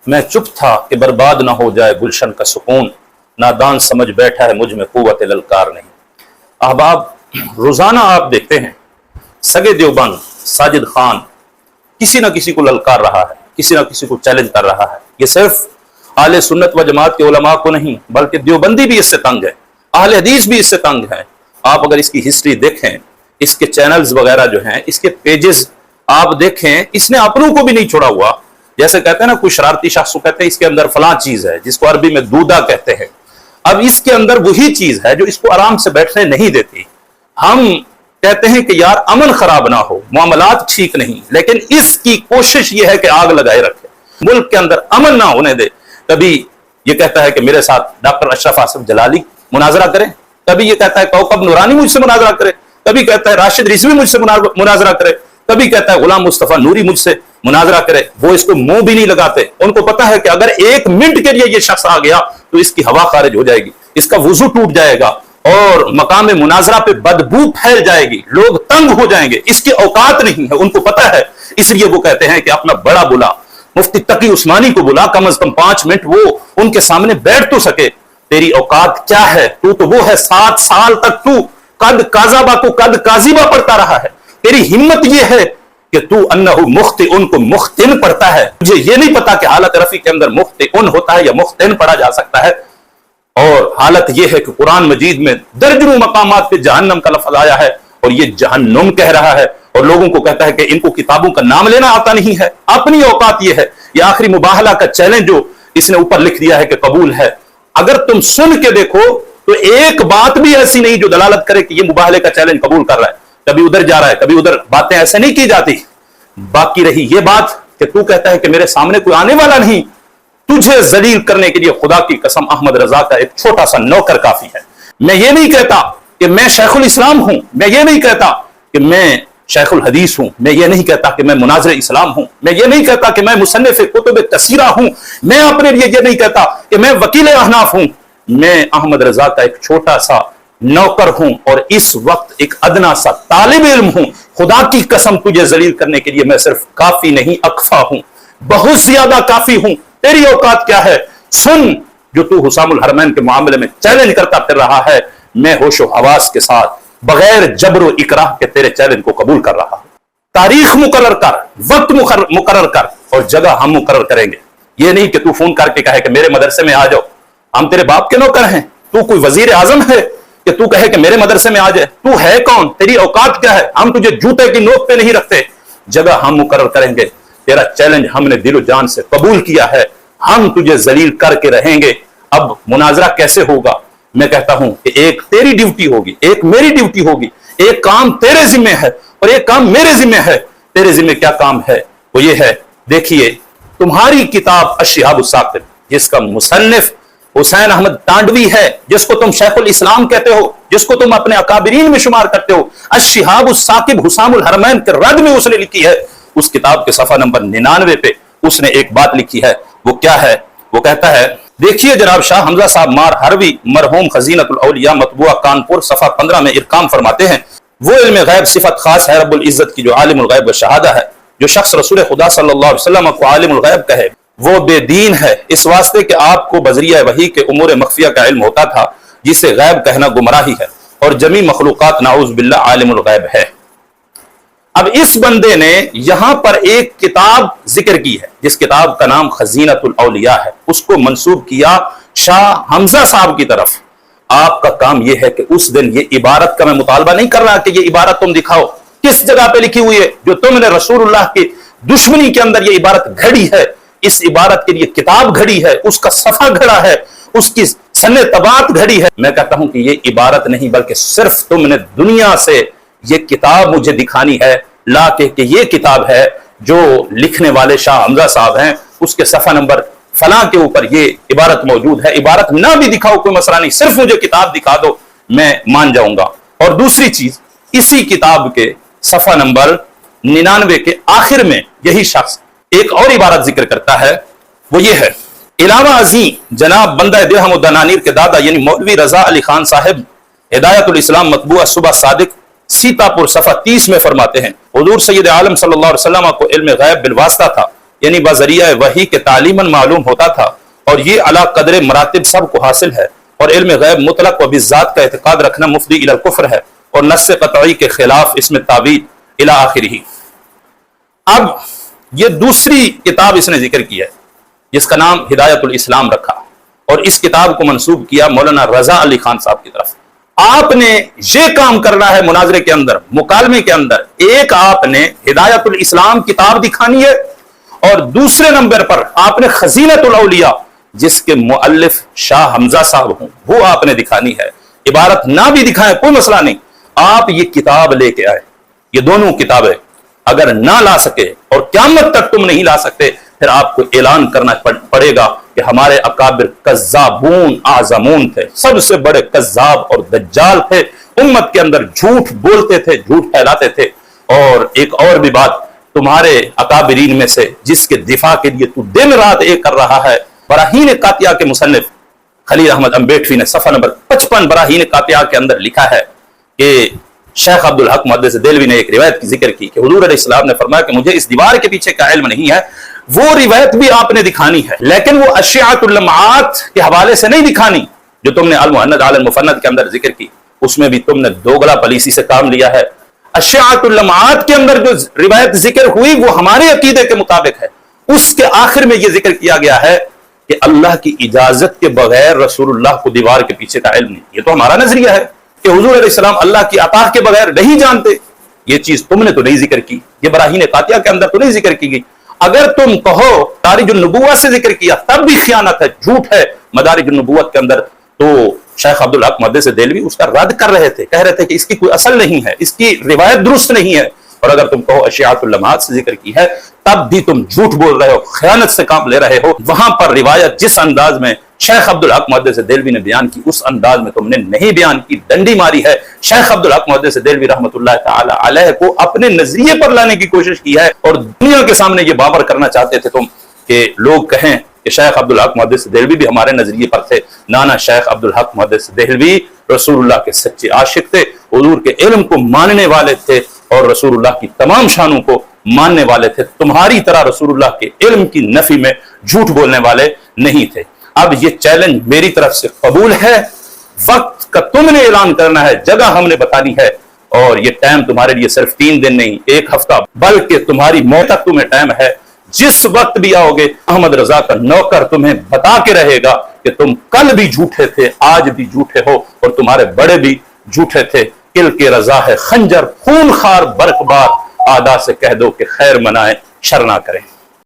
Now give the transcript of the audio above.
میں چپ تھا کہ برباد نہ ہو جائے گلشن کا سکون، نادان سمجھ بیٹھا ہے مجھ میں قوت للکار نہیں۔ احباب، روزانہ آپ دیکھتے ہیں سگے دیوبند ساجد خان کسی نہ کسی کو للکار رہا ہے، کسی نہ کسی کو چیلنج کر رہا ہے۔ یہ صرف اہل سنت و جماعت کے علماء کو نہیں بلکہ دیوبندی بھی اس سے تنگ ہے، اہل حدیث بھی اس سے تنگ ہے۔ آپ اگر اس کی ہسٹری دیکھیں، اس کے چینلز وغیرہ جو ہیں، اس کے پیجز آپ دیکھیں، اس نے اپنوں کو بھی نہیں چھوڑا ہوا۔ جیسے کہتے ہیں نا کوئی شرارتی شخص کو کہتے ہیں اس کے اندر فلاں چیز ہے جس کو عربی میں دودہ کہتے ہیں، اب اس کے اندر وہی چیز ہے جو اس کو آرام سے بیٹھنے نہیں دیتی۔ ہم کہتے ہیں کہ یار امن خراب نہ ہو، معاملات ٹھیک نہیں، لیکن اس کی کوشش یہ ہے کہ آگ لگائے رکھے، ملک کے اندر امن نہ ہونے دے۔ کبھی یہ کہتا ہے کہ میرے ساتھ ڈاکٹر اشرف آصف جلالی مناظرہ کریں، کبھی یہ کہتا ہے کوکب نورانی مجھ سے مناظرہ کرے، کبھی کہتا ہے راشد رضوی مجھ سے مناظرہ کرے، کبھی کہتا ہے غلام مصطفیٰ نوری مجھ سے مناظرہ کرے۔ وہ اس کو منہ بھی نہیں لگاتے، ان کو پتا ہے کہ اگر ایک منٹ کے لیے یہ شخص آ گیا تو اس کی ہوا خارج ہو جائے گی، اس کا وضو ٹوٹ جائے گا اور مقام مناظرہ پہ بدبو پھیل جائے گی، لوگ تنگ ہو جائیں گے۔ اس کی اوقات نہیں ہے، ان کو پتا ہے، اس لیے وہ کہتے ہیں کہ اپنا بڑا بلا مفتی تقی عثمانی کو بلا، کم از کم 5 منٹ وہ ان کے سامنے بیٹھ تو سکے۔ تیری اوقات کیا ہے؟ تو وہ ہے 7 سال تک تو قد کاذبہ کو قد کاذبہ پڑھتا رہا ہے۔ تیری ہمت یہ ہے کہ تو انہ مخطئن کو مختن پڑھتا ہے۔ مجھے یہ نہیں پتا کہ حالت رفع کے اندر مختئن ہوتا ہے یا مختن پڑھا جا سکتا ہے، اور حالت یہ ہے کہ قرآن مجید میں درجنوں مقامات پہ جہنم کا لفظ آیا ہے اور یہ جہنم کہہ رہا ہے، اور لوگوں کو کہتا ہے کہ ان کو کتابوں کا نام لینا آتا نہیں ہے۔ اپنی اوقات یہ ہے، یہ آخری مباہلہ کا چیلنج جو اس نے اوپر لکھ دیا ہے کہ قبول ہے۔ اگر تم سن کے دیکھو تو ایک بات بھی ایسی نہیں جو دلالت کرے کہ یہ مباہلے کا چیلنج قبول کر رہا ہے، کبھی ادھر جا رہا ہے کبھی ادھر، باتیں ایسے نہیں کی جاتی۔ باقی رہی یہ بات کہ تو کہتا ہے کہ میرے سامنے کوئی آنے والا نہیں، تجھے ذلیل کرنے کے لیے خدا کی قسم احمد رضا کا ایک چھوٹا سا نوکر کافی ہے۔ میں یہ نہیں کہتا کہ میں شیخ الاسلام ہوں، میں یہ نہیں کہتا کہ میں شیخ الحدیث ہوں، میں یہ نہیں کہتا کہ میں مناظر اسلام ہوں، میں یہ نہیں کہتا کہ میں مصنف کتب کثیرہ ہوں، میں اپنے لیے یہ نہیں کہتا کہ میں وکیل احناف ہوں۔ میں احمد رضا کا ایک چھوٹا سا نوکر ہوں اور اس وقت ایک ادنا سا طالب علم ہوں۔ خدا کی قسم تجھے ذلیل کرنے کے لیے میں صرف کافی نہیں اکفا ہوں، بہت زیادہ کافی ہوں۔ تیری اوقات کیا ہے؟ سن، جو تو حسام الحرمین کے معاملے میں چیلنج کرتا پھر رہا ہے، میں ہوش و حواس کے ساتھ بغیر جبر و اکراہ کے تیرے چیلنج کو قبول کر رہا ہوں۔ تاریخ مقرر کر، وقت مقرر کر، اور جگہ ہم مقرر کریں گے۔ یہ نہیں کہ تو فون کر کے کہے کہ میرے مدرسے میں آ جاؤ، ہم تیرے باپ کے نوکر ہیں؟ تو کوئی وزیر اعظم ہے کہ تو کہے کہ میرے مدرسے میں آ جائے؟ تو ہے کون؟ تیری اوقات کیا ہے؟ ہم تجھے جوتے کی نوک پہ نہیں رکھتے، جگہ ہم مقرر کریں گے۔ تیرا چیلنج ہم نے دل و جان سے قبول کیا ہے، ہم تجھے ذلیل کر کے رہیں گے۔ اب مناظرہ کیسے ہوگا؟ میں کہتا ہوں کہ ایک تیری ڈیوٹی ہوگی، ایک میری ڈیوٹی ہوگی، ایک کام تیرے ذمہ ہے اور ایک کام میرے ذمہ ہے۔ تیرے ذمہ کیا کام ہے؟ وہ یہ ہے، دیکھیے تمہاری کتاب الشہاب الثاقب، جس کا مصنف حسین احمد تانڈوی ہے، جس کو تم شیخ الاسلام کہتے ہو، جس کو تم اپنے اکابرین میں شمار کرتے ہو، الشہاب الثاقب حسام الحرمین کے رد میں اس نے لکھی ہے۔ اس کتاب کے صفحہ نمبر 99 پہ اس نے ایک بات لکھی ہے، وہ کیا ہے؟ وہ کہتا ہے، دیکھیے جناب شاہ حمزہ صاحب مار ہروی مرحوم خزینۃ الاولیاء مطبوعہ کانپور صفحہ 15 میں ارقام فرماتے ہیں، وہ علم غیب صفت خاص ہے رب العزت کی جو عالم الغیب و شہادہ ہے۔ جو شخص رسول خدا صلی اللہ علیہ وسلم کو عالم الغیب کہے وہ بے دین ہے، اس واسطے کہ آپ کو بذریعہ وحی کے امور مخفیہ کا علم ہوتا تھا، جسے غیب کہنا گمراہی ہے، اور جمی مخلوقات نعوذ باللہ عالم الغیب ہے۔ اب اس بندے نے یہاں پر ایک کتاب ذکر کی ہے جس کتاب کا نام خزینۃ الاولیاء ہے، اس کو منسوب کیا شاہ حمزہ صاحب کی طرف۔ آپ کا کام یہ ہے کہ اس دن یہ عبارت کا میں مطالبہ نہیں کر رہا کہ یہ عبارت تم دکھاؤ کس جگہ پہ لکھی ہوئی ہے، جو تم نے رسول اللہ کی دشمنی کے اندر یہ عبارت گھڑی ہے، اس عبارت کے لیے کتاب گھڑی ہے، اس کا صفحہ گھڑا ہے، اس کی سن طباعت گھڑی ہے۔ میں کہتا ہوں کہ یہ عبارت نہیں بلکہ صرف تم نے دنیا سے یہ کتاب مجھے دکھانی ہے لا کے کہ یہ کتاب ہے جو لکھنے والے شاہ حمزہ صاحب ہیں، اس کے صفحہ نمبر فلاں کے اوپر یہ عبارت موجود ہے۔ عبارت نہ بھی دکھاؤ کوئی مسئلہ نہیں، صرف مجھے کتاب دکھا دو، میں مان جاؤں گا۔ اور دوسری چیز، اسی کتاب کے صفحہ نمبر 99 کے آخر میں یہی شخص ایک اور عبارت ذکر کرتا ہے، وہ یہ ہے، علاوہ عظیم جناب بندہ درہم و دنانیر کے دادا یعنی مولوی رضا علی خان صاحب ہدایت الاسلام مطبوعہ صبح صادق سیتا پور صفحہ 30 میں فرماتے ہیں، حضور سید عالم صلی اللہ علیہ وسلم کو علم غیب بالواسطہ تھا، یعنی بذریعہ وحی کے تعلیماً معلوم ہوتا تھا، اور یہ اعلیٰ قدر مراتب سب کو حاصل ہے، اور علم غیب مطلق و بالذات کا اعتقاد رکھنا مفضی الی الکفر ہے، اور نص قطعی کے خلاف اس میں تعویل الی آخرہ۔ اب یہ دوسری کتاب اس نے ذکر کی ہے جس کا نام ہدایت الاسلام رکھا، اور اس کتاب کو منسوب کیا مولانا رضا علی خان صاحب کی طرف۔ آپ نے یہ کام کرنا ہے مناظرے کے اندر، مکالمے کے اندر، ایک آپ نے ہدایت الاسلام کتاب دکھانی ہے، اور دوسرے نمبر پر آپ نے خزینۃ الاولیاء جس کے مؤلف شاہ حمزہ صاحب ہوں وہ آپ نے دکھانی ہے۔ عبارت نہ بھی دکھائیں کوئی مسئلہ نہیں، آپ یہ کتاب لے کے آئے۔ یہ دونوں کتابیں اگر نہ لا سکے اور قیامت تک تم نہیں لا سکتے، پھر آپ کو اعلان کرنا پڑے گا کہ ہمارے اکابر کذابون اعظمون تھے، سب سے بڑے کذاب اور دجال تھے، امت کے اندر جھوٹ بولتے تھے، جھوٹ پھیلاتے تھے۔ اور ایک اور بھی بات، تمہارے اکابرین میں سے جس کے دفاع کے لیے تو دن رات ایک کر رہا ہے، براہین قاطعہ کے مصنف خلیل احمد امبیٹوی نے صفحہ نمبر 55 براہین قاطعہ کے اندر لکھا ہے کہ شیخ عبدالحق محدث دہلوی نے ایک روایت کی ذکر کی کہ حضور علیہ السلام نے فرمایا کہ مجھے اس دیوار کے پیچھے کا علم نہیں ہے۔ وہ روایت بھی آپ نے دکھانی ہے، لیکن وہ اشعۃ اللمعات کے حوالے سے نہیں دکھانی جو تم نے المہند علی المفند کے اندر ذکر کی، اس میں بھی تم نے دوغلا پلیسی سے کام لیا ہے۔ اشعۃ اللمعات کے اندر جو روایت ذکر ہوئی وہ ہمارے عقیدے کے مطابق ہے، اس کے آخر میں یہ ذکر کیا گیا ہے کہ اللہ کی اجازت کے بغیر رسول اللہ کو دیوار کے پیچھے کا علم نہیں۔ یہ تو ہمارا نظریہ ہے کہ حضور علیہ السلام اللہ کی عطا کے بغیر نہیں جانتے، یہ چیز تم نے تو نہیں ذکر کی، یہ براہین قاطعہ کے اندر تو نہیں ذکر کی گئی۔ اگر تم کہو مدارج النبوت سے ذکر کیا تب بھی خیانت ہے، جھوٹ ہے مدارج النبوت کے اندر، تو شیخ عبدالحق محدث دہلوی اس کا رد کر رہے تھے، کہہ رہے تھے کہ اس کی کوئی اصل نہیں ہے، اس کی روایت درست نہیں ہے۔ اور اگر تم کہو اشعۃ اللمعات سے ذکر کی ہے تب بھی تم جھوٹ بول رہے ہو، خیانت سے کام لے رہے ہو۔ وہاں پر روایت جس انداز میں شیخ عبدالحق محدث دہلوی نے بیان کی اس انداز میں تم نے نہیں بیان کی، ڈنڈی ماری ہے۔ شیخ عبدالحق محدث دہلوی رحمۃ اللہ تعالی علیہ کو اپنے نظریے پر لانے کی کوشش کی ہے، اور دنیا کے سامنے یہ باور کرنا چاہتے تھے تم کہ لوگ کہیں کہ شیخ عبدالحق محدث دہلوی بھی ہمارے نظریے پر تھے۔ نانا، شیخ عبدالحق محدث دہلوی رسول اللہ کے سچے عاشق تھے، حضور کے علم کو ماننے والے تھے، اور رسول اللہ کی تمام شانوں کو ماننے والے تھے، تمہاری طرح رسول اللہ کے علم کی نفی میں جھوٹ بولنے والے نہیں تھے۔ اب یہ چیلنج میری طرف سے قبول ہے، وقت کا تم نے اعلان کرنا ہے، جگہ ہم نے بتانی ہے، اور یہ ٹائم تمہارے لیے صرف 3 دن نہیں، 1 ہفتہ، بلکہ تمہاری موت تک تمہیں ٹائم ہے۔ جس وقت بھی آؤ گے احمد رضا کا نوکر تمہیں بتا کے رہے گا کہ تم کل بھی جھوٹے تھے، آج بھی جھوٹے ہو، اور تمہارے بڑے بھی جھوٹے تھے۔ کل کے رضا ہے خنجر خون خار برق بار، آدا سے کہہ دو کہ خیر منائے شر نہ کریں۔